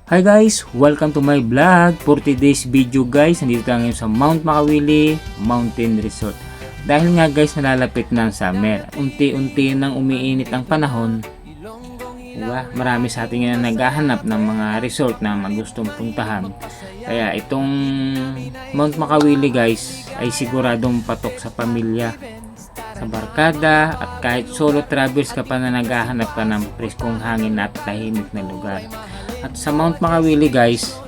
Hi guys! Welcome to my vlog. For today's video guys, nandito tayo ngayon sa Mount Makawili Mountain Resort. Dahil nga guys, nalalapit na ang summer. Unti-unti nang umiinit ang panahon. Diba? Marami sa atin nga naghahanap ng mga resort na magustong puntahan. Kaya itong Mount Makawili guys ay siguradong patok sa pamilya, sa barkada, at kahit solo travels ka pa na naghahanap ka ng preskong hangin at tahimik na lugar. At sa Mount Makawili guys,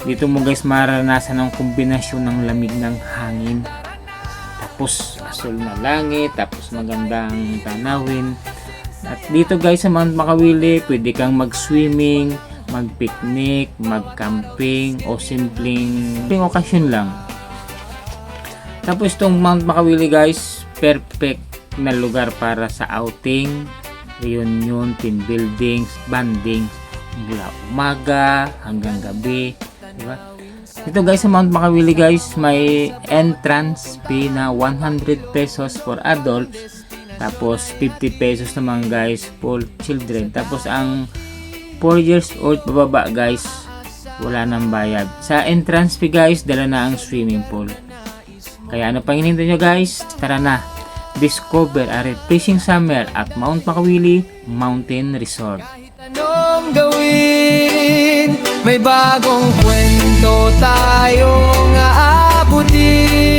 dito mo guys maranasan ang kombinasyon ng lamig ng hangin, tapos asul na langit, tapos magandang tanawin. At dito guys sa Mount Makawili, pwede kang mag-swimming, mag-picnic, mag-camping, o simpleng okasyon lang. Tapos itong Mount Makawili guys, perfect na lugar para sa outing, reunion, team buildings, banding, mula umaga hanggang gabi, diba? Dito guys sa Mount Makawili guys, may entrance fee na 100 pesos for adults, tapos 50 pesos naman guys for children. Tapos ang 4 years old pababa guys, wala nang bayad. Sa entrance fee guys, dala na ang swimming pool. Kaya ano pang hinihintay nyo guys? Tara na! Discover a refreshing summer at Mount Makawili Mountain Resort. Anong gawin? May bagong kwento tayong aabutin.